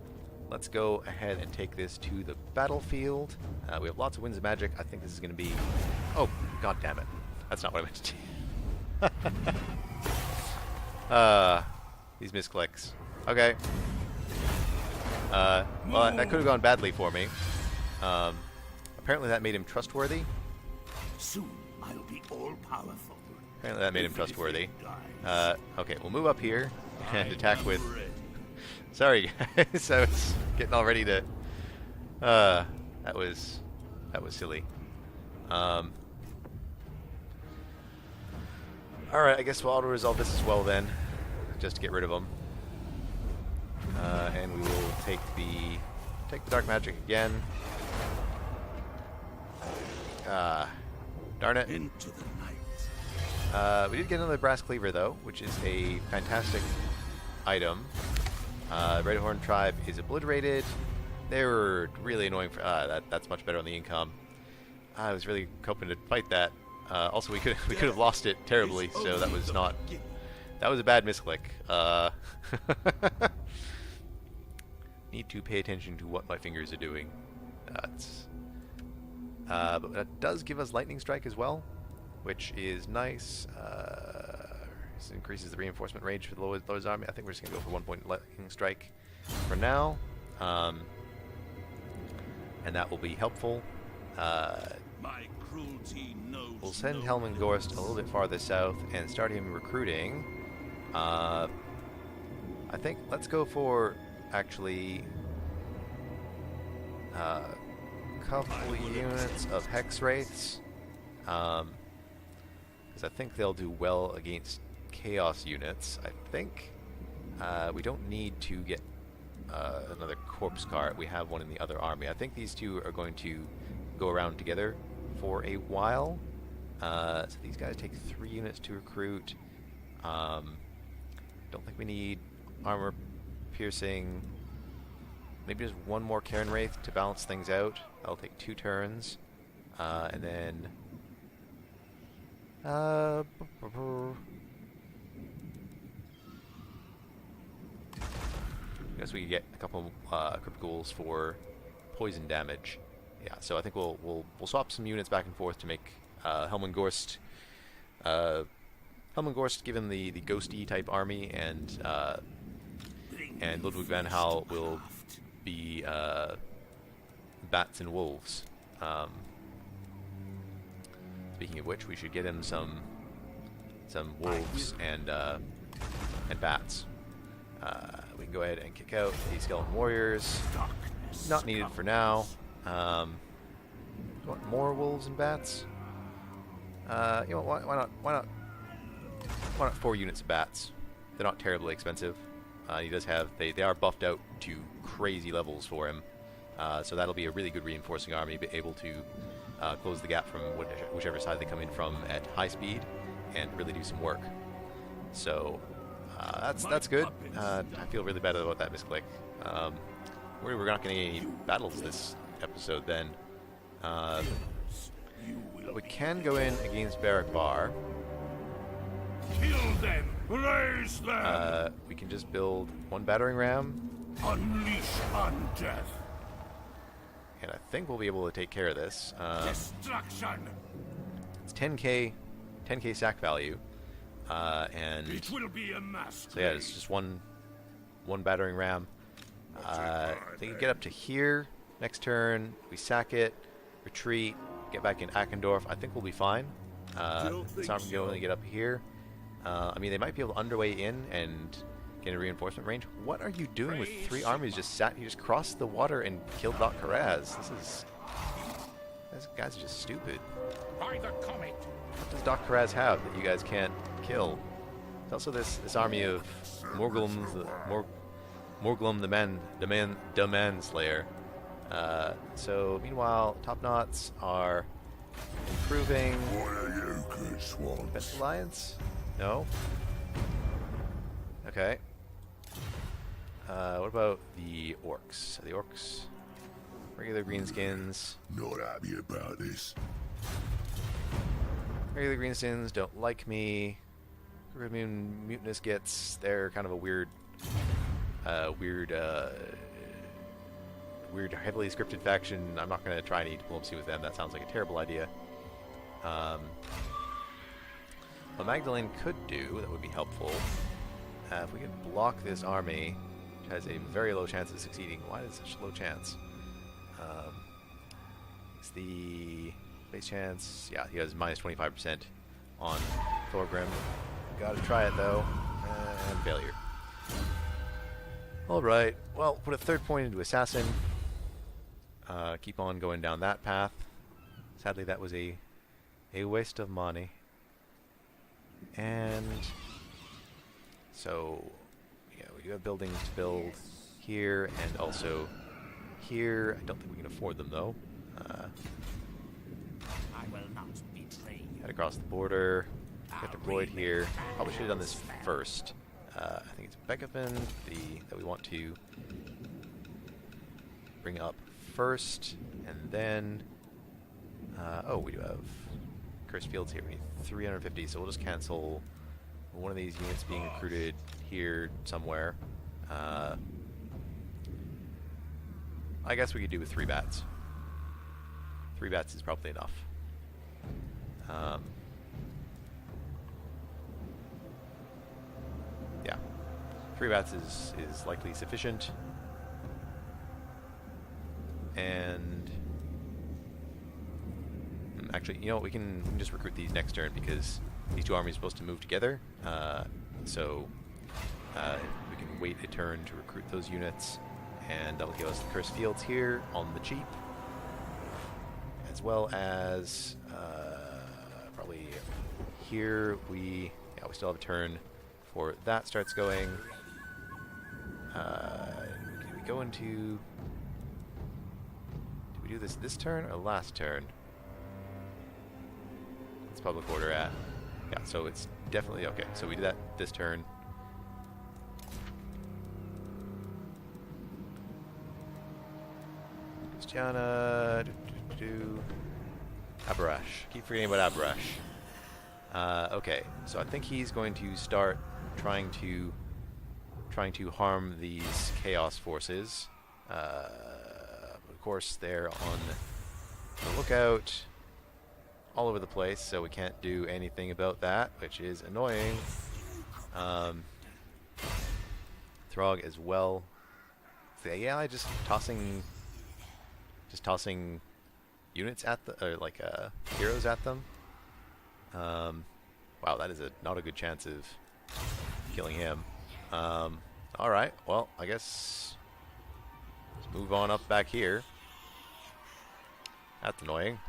let's go ahead and take this to the battlefield. We have lots of winds of magic. I think this is going to be... Oh, god damn it. That's not what I meant to do. These misclicks. Okay. Well, that could have gone badly for me. Apparently that made him trustworthy. Soon I'll be all powerful. Apparently that made him trustworthy. Okay, we'll move up here and attack with... Sorry guys, I was getting all ready to... that was silly. Alright, I guess we'll auto-resolve this as well then, just to get rid of them. And we will take the dark magic again. Darn it. Into the night. We did get another brass cleaver though, which is a fantastic item. Red Horn tribe is obliterated. They were really annoying. That's much better on the income. I was really hoping to fight that. Also, we could have lost it terribly, so that was not. That was a bad misclick. need to pay attention to what my fingers are doing. But that does give us lightning strike as well, which is nice. This increases the reinforcement range for the Lord's army. I think we're just gonna go for 1 point lightning strike for now, and that will be helpful. My cruelty knows We'll send no Helmengorst a little bit farther south and start him recruiting. I think let's go for actually a couple units of Hex Wraiths, because I think they'll do well against Chaos units. I think we don't need to get another Corpse Cart. We have one in the other army. I think these two are going to go around together for a while. So these guys take 3 units to recruit. Don't think we need armor piercing. Maybe just 1 more Cairn Wraith to balance things out. That'll take 2 turns. And then I guess we could get a couple Crypt Ghouls for poison damage. Yeah, so I think we'll swap some units back and forth to make Helmengorst given the ghosty type army, and Ludwig van Hal will be bats and wolves. Speaking of which, we should get him some wolves and bats. We can go ahead and kick out the skeleton warriors. Not needed for now. Want more wolves and bats? You know, why not 4 units of bats? They're not terribly expensive. He does have they are buffed out to crazy levels for him, so that'll be a really good reinforcing army, be able to close the gap from whichever side they come in from at high speed and really do some work. So that's good. I feel really bad about that misclick. We're not going to get any battles this episode then. But we can go in against Barak Varr. Kill them! Raise them! We can just build 1 battering ram, Unleash undeath! and I think we'll be able to take care of this. Destruction! It's 10k sack value, and It will be a mask. so yeah, it's just one battering ram. They can get up to here. Next turn, we sack it, retreat, get back in Ackendorf. I think we'll be fine. This army can only get up here. I mean, they might be able to underway in and get a reinforcement range. What are you doing with 3 armies just sat? You just crossed the water and killed Doc Karaz. These guys are just stupid. By the comet! What does Doc Karaz have that you guys can't kill? There's also this army of Morglum the Manslayer. So meanwhile, Top Knots are improving. What are you good swans? Best Alliance? No. Okay. What about the orcs? The orcs, regular greenskins. Not happy about this. Regular greenskins don't like me. Caribbean mutinous gets. They're kind of a weird, heavily scripted faction. I'm not going to try any diplomacy with them. That sounds like a terrible idea. What Magdalene could do that would be helpful, if we could block this army, which has a very low chance of succeeding. Why is it such a low chance? It's the base chance. Yeah, he has minus 25% on Thorgrim. Gotta try it though, and failure. Alright, well, put a 3rd point into Assassin. Keep on going down that path. Sadly, that was a waste of money. And so, yeah, we do have buildings to build here and also here. I don't think we can afford them though. I will not betray you. Head across the border. Get deployed here. Probably should have done this first. I think it's Beckhaven that we want to bring up first, and then oh, we do have Cursed Fields here. We need 350, so we'll just cancel one of these units being recruited here somewhere. I guess we could do with 3 bats. 3 bats is probably enough. Yeah. 3 bats is likely sufficient. And actually, you know what, we can just recruit these next turn because these 2 armies are supposed to move together. So we can wait a turn to recruit those units, and that'll give us the cursed fields here on the cheap, as well as probably here we still have a turn before that starts going. Can we go into? Did we do this turn or last turn? It's public order at. Yeah, so it's definitely okay. So we did that this turn. Christiana, Abarash. Keep forgetting about Abarash. Okay, so I think he's going to start trying to harm these chaos forces. Of course, they're on the lookout all over the place, so we can't do anything about that, which is annoying. Throg as well. So yeah, just tossing units at the, or like heroes at them. Wow, that is not a good chance of killing him. All right, well, I guess let's move on up back here. That's annoying.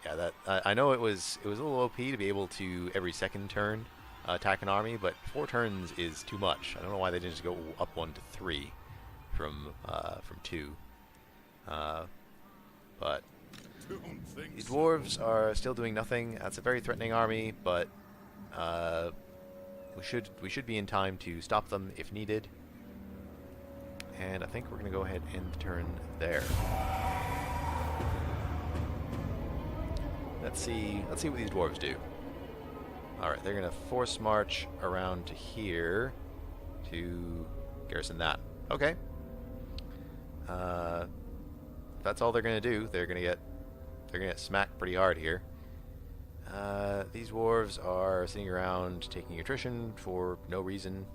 Yeah, that I know it was a little OP to be able to every second turn attack an army, but 4 turns is too much. I don't know why they didn't just go up 1 to 3 from 2. But these dwarves are still doing nothing. That's a very threatening army, but we should be in time to stop them if needed. And I think we're going to go ahead and end the turn there. Let's see what these dwarves do. Alright, they're going to force march around to here to garrison that. Okay. If that's all they're going to do, they're going to get smacked pretty hard here. These dwarves are sitting around taking attrition for no reason.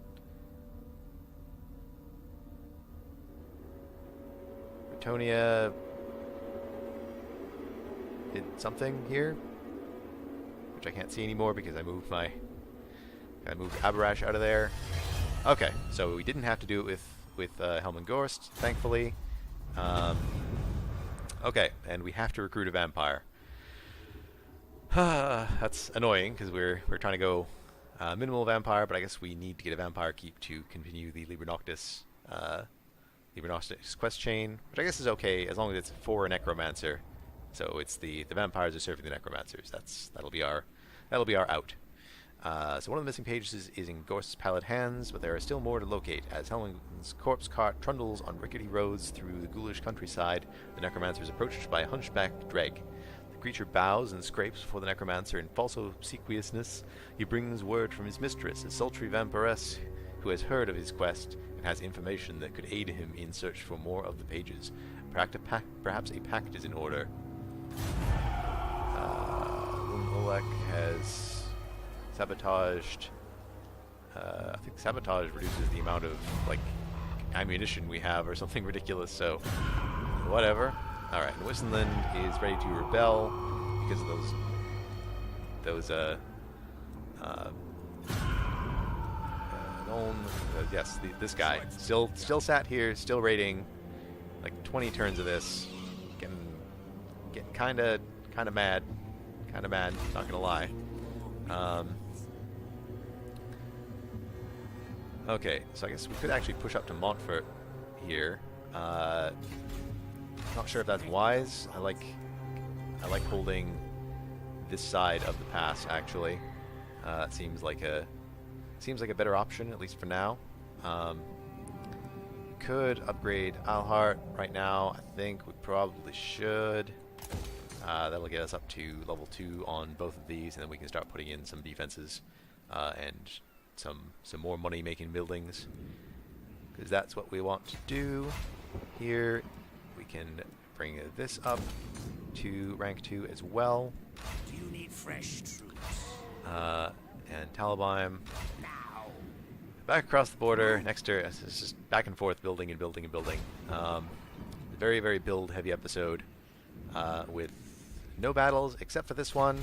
Britonia did something here, which I can't see anymore because I moved Abarash out of there. Okay, so we didn't have to do it with Helmengorst, thankfully. Okay, and we have to recruit a vampire. That's annoying because we're trying to go minimal vampire, but I guess we need to get a vampire keep to continue the Liber Noctis quest chain, which I guess is okay as long as it's for a necromancer. So it's the vampires are serving the necromancers. That'll be our out. So one of the missing pages is in Gorst's pallid hands, but there are still more to locate. As Helen's corpse cart trundles on rickety roads through the ghoulish countryside, the necromancer is approached by a hunchbacked dreg. The creature bows and scrapes before the necromancer in false obsequiousness. He brings word from his mistress, a sultry vampiress who has heard of his quest and has information that could aid him in search for more of the pages. Perhaps a pact is in order. Olek has sabotaged. I think sabotage reduces the amount of ammunition we have, or something ridiculous. So, whatever. All right, and Wissenland is ready to rebel because of yes, this guy still sat here, still raiding. Like 20 turns of this, getting kind of mad, not gonna lie. Okay, so I guess we could actually push up to Montfort here. Not sure if that's wise. I like holding this side of the pass actually. It seems like a better option, at least for now. Could upgrade Alhart right now. I think we probably should. That'll get us up to level 2 on both of these, and then we can start putting in some defenses and some more money-making buildings. because that's what we want to do. Here, we can bring this up to rank 2 as well. Do you need fresh troops? And Talabheim. Back across the border, next to us. It's just back and forth, building and building and building. Very, very build-heavy episode with no battles except for this one,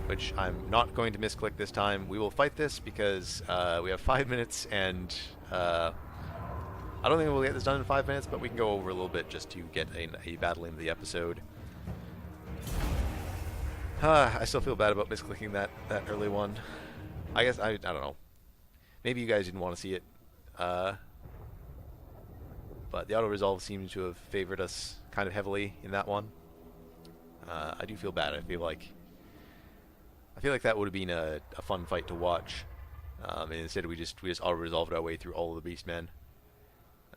which I'm not going to misclick this time. We will fight this because we have 5 minutes, and I don't think we'll get this done in 5 minutes, but we can go over a little bit just to get a battle into the episode. I still feel bad about misclicking that early one. I guess, I don't know. Maybe you guys didn't want to see it. But the auto-resolve seems to have favored us kind of heavily in that one. I do feel bad. I feel like that would have been a fun fight to watch. And instead we just auto-resolved our way through all of the Beastmen.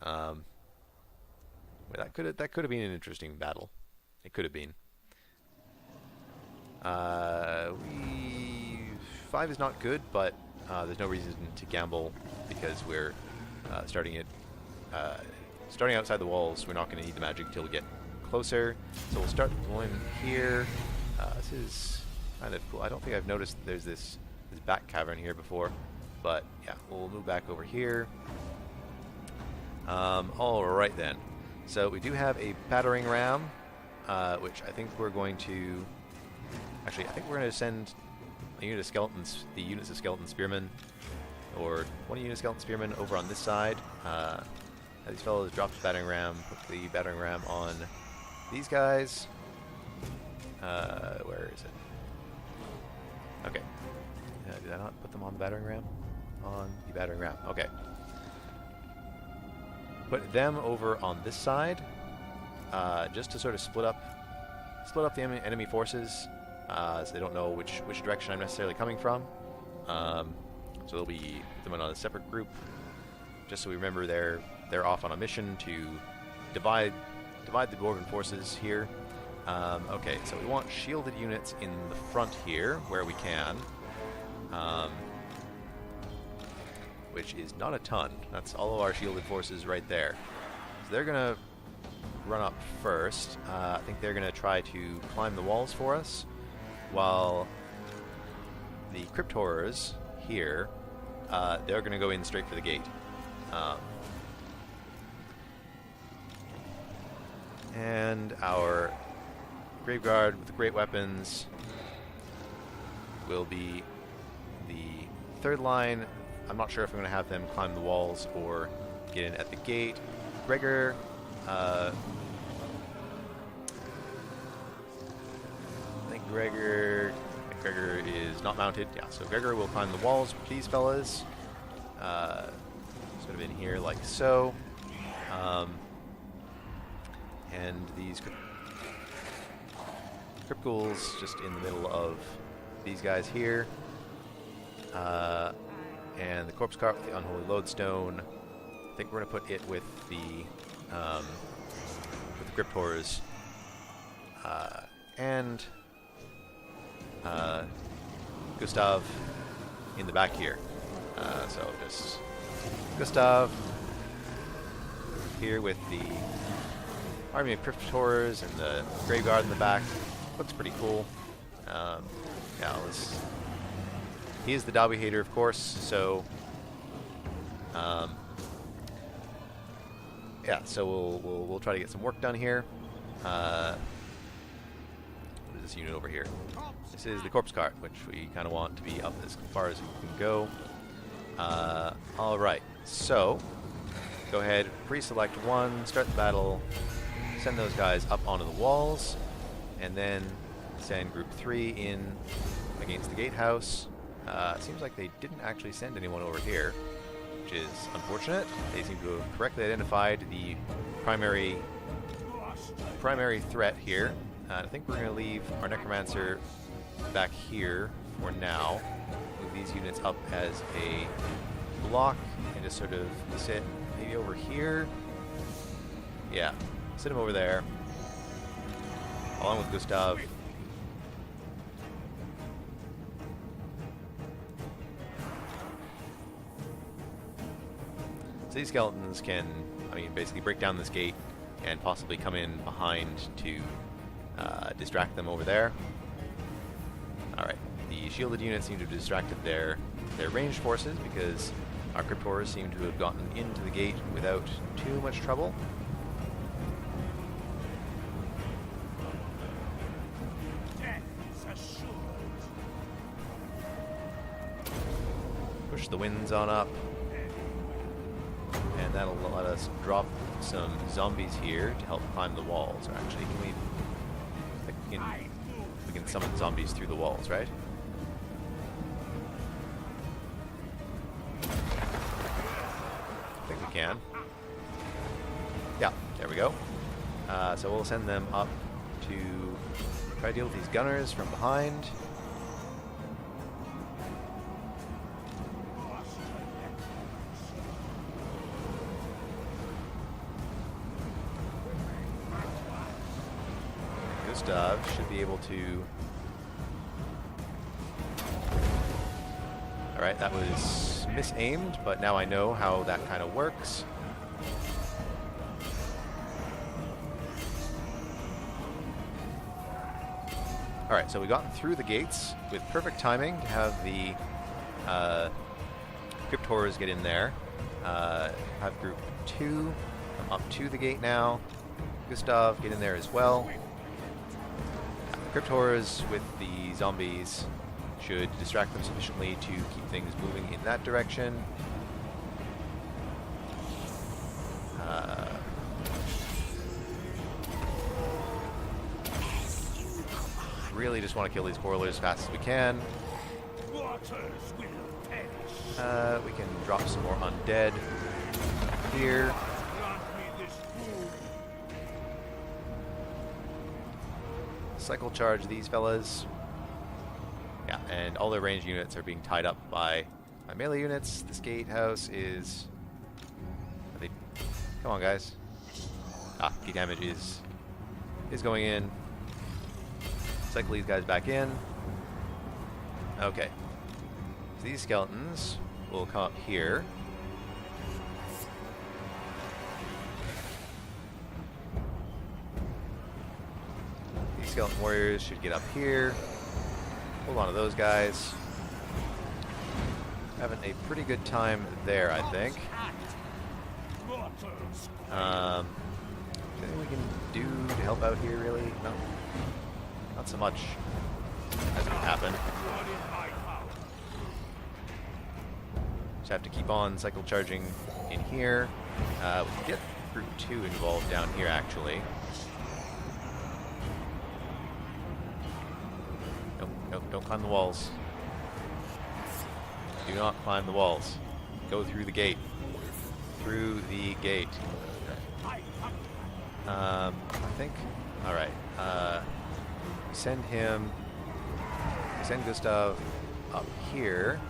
That could have been an interesting battle. It could have been. 5 is not good, but there's no reason to gamble because we're starting outside the walls. We're not going to need the magic until we get closer. So we'll start going here. This is kind of cool. I don't think I've noticed that there's this back cavern here before, but yeah, we'll move back over here. All right then. So we do have a battering ram, which I think we're going to. Actually, I think we're going to send a unit of skeletons, the units of skeleton spearmen, or one unit of skeleton spearmen over on this side. These fellows drop the battering ram, put the battering ram on these guys. Where is it? Okay. Did I not put them on the battering ram? On the battering ram. Okay. Put them over on this side, just to sort of split up the enemy forces. So they don't know which direction I'm necessarily coming from. So they'll be them on a separate group, just so we remember they're off on a mission to divide the Dwarven forces here. Okay, so we want shielded units in the front here where we can, which is not a ton. That's all of our shielded forces right there. So they're gonna run up first. I think they're gonna try to climb the walls for us, while the Crypt Horrors here, they're going to go in straight for the gate. And our Grave Guard with the great weapons will be the third line. I'm not sure if I'm going to have them climb the walls or get in at the gate. Gregor, Gregor is not mounted. Yeah, so Gregor will climb the walls with these fellas. Sort of in here like so. And these Crypt Ghouls just in the middle of these guys here. And the Corpse Cart with the Unholy Lodestone. I think we're going to put it with the Crypt Horrors. And Gustav in the back here. So just Gustav here with the army of Crypt Horrors and the Grave Guard in the back. Looks pretty cool. Yeah, he is the Dobby hater, of course, so yeah, so we'll try to get some work done here. What is this unit over here? This is the Corpse Cart, which we kind of want to be up as far as we can go. Alright, so go ahead, pre-select one, start the battle, send those guys up onto the walls, and then send Group 3 in against the gatehouse. It seems like they didn't actually send anyone over here, which is unfortunate. They seem to have correctly identified the primary threat here. I think we're going to leave our Necromancer back here for now. Move these units up as a block and just sort of sit maybe over here. Yeah, sit him over there, along with Gustav. So these skeletons can, I mean, basically break down this gate and possibly come in behind to distract them over there. Alright, the shielded units seem to have distracted their ranged forces because our Cryptors seem to have gotten into the gate without too much trouble. Death is assured. Push the winds on up. And that'll let us drop some zombies here to help climb the walls. Or actually, we can summon zombies through the walls, right? I think we can. Yeah, there we go. So we'll send them up to try to deal with these gunners from behind. Gustav should be able to... Alright, that was misaimed, but now I know how that kind of works. Alright, so we got through the gates with perfect timing to have the Cryptors get in there. Have group 2 come up to the gate now. Gustav, get in there as well. Cryptors with the zombies should distract them sufficiently to keep things moving in that direction. Really just want to kill these Quarrelers as fast as we can. We can drop some more undead here. Cycle charge these fellas. Yeah, and all their ranged units are being tied up by melee units. This gatehouse is... Come on, guys. Key damage is going in. Cycle these guys back in. Okay. So these skeletons will come up here. These skeleton warriors should get up here. Hold on to those guys. Having a pretty good time there, I think. Anything we can do to help out here, really? No. Not so much as can happen. Just have to keep on cycle charging in here. We can get group 2 involved down here, actually. Nope, don't climb the walls. Do not climb the walls. Go through the gate. Through the gate. I think... Alright. Send Gustav up here.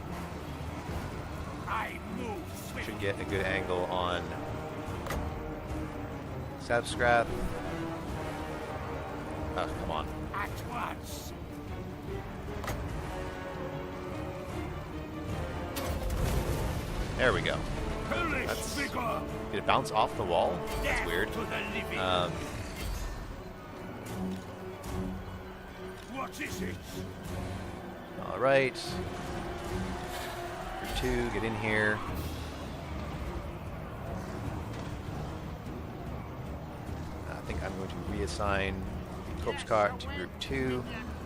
Should get a good angle on Sabskrath. Oh, come on. At once. There we go. Did it bounce off the wall? That's weird. What is it? Alright. Group 2, get in here. I think I'm going to reassign the corpse cart to group 2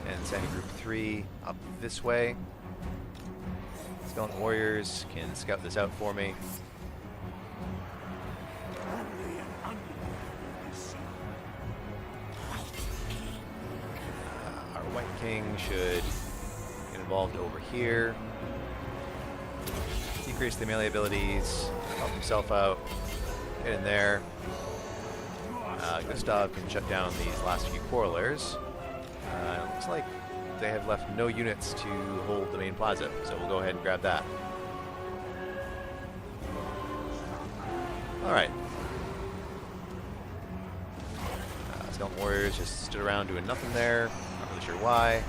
and send group 3 up this way. Skeleton warriors can scout this out for me. Our White King should get involved over here. Decrease the melee abilities, help himself out, get in there. Gustav can shut down these last few Quarrelers. Looks like they have left no units to hold the main plaza, so we'll go ahead and grab that. Alright. Skeleton warriors just stood around doing nothing there. Not really sure why.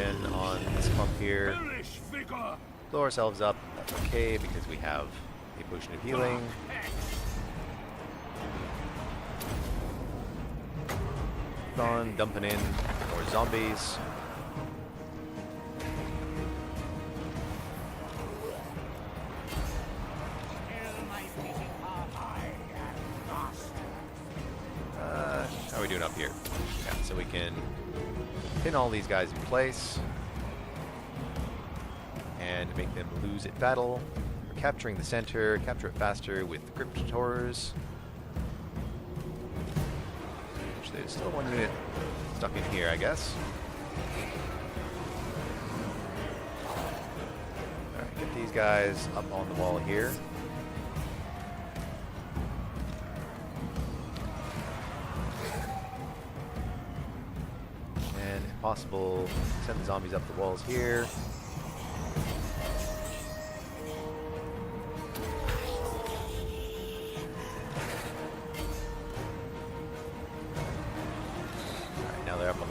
regen on this pump here. Blow ourselves up. That's okay because we have a potion of healing. On dumping in more zombies. How are we doing up here? Yeah, so we can pin all these guys in place and make them lose at battle. We're capturing the center, capture it faster with cryptors. Which there's still one unit stuck in here, I guess. Alright, get these guys up on the wall here. And if possible, send the zombies up the walls here.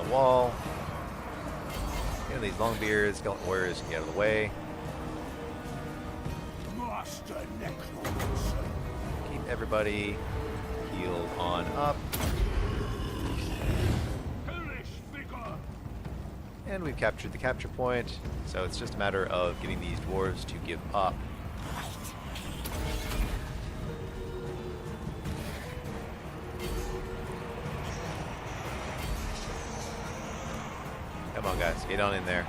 Wall. You know, these Longbeards, Skeleton Warriors can get out of the way. Master Necromancer. Keep everybody healed on up. And we've captured the capture point, so it's just a matter of getting these dwarves to give up. Come on, guys, get on in there.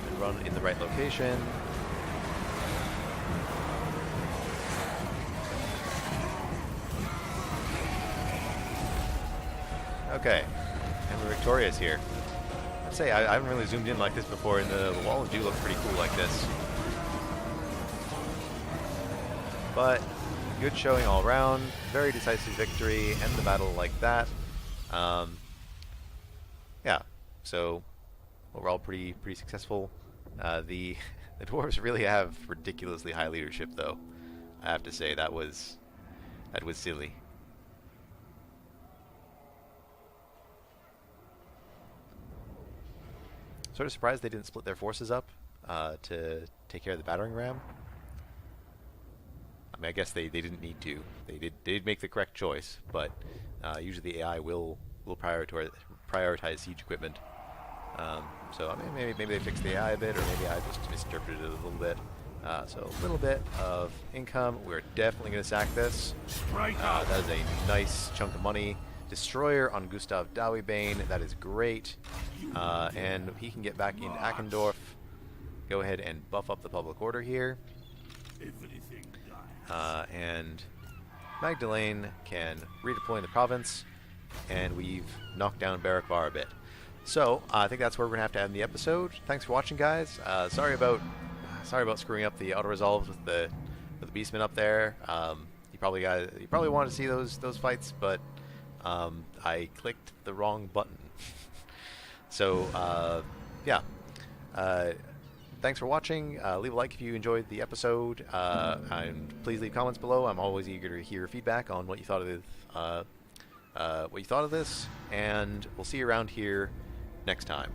And run in the right location. Okay, and we're victorious here. I'd say I haven't really zoomed in like this before, and the walls do look pretty cool like this. But good showing all around, very decisive victory, end the battle like that. Yeah, so overall pretty successful. The dwarves really have ridiculously high leadership, though. I have to say that was silly. Sort of surprised they didn't split their forces up to take care of the battering ram. I mean, I guess they didn't need to. They did make the correct choice, but usually the AI will prioritize siege equipment. So I mean, maybe they fixed the AI a bit, or maybe I just misinterpreted it a little bit. So a little bit of income. We're definitely going to sack this. That is a nice chunk of money. Destroyer on Gustav Dawibane. That is great. And he can get back into Akendorf. Go ahead and buff up the public order here. And Magdalene can redeploy in the province, and we've knocked down Barak Varr a bit. So I think that's where we're gonna have to end the episode. Thanks for watching, guys. Sorry about screwing up the auto resolves with the beastmen up there. You probably wanted to see those fights, but I clicked the wrong button. So yeah. Thanks for watching. Leave a like if you enjoyed the episode, and please leave comments below. I'm always eager to hear feedback on what you thought of this, and we'll see you around here next time.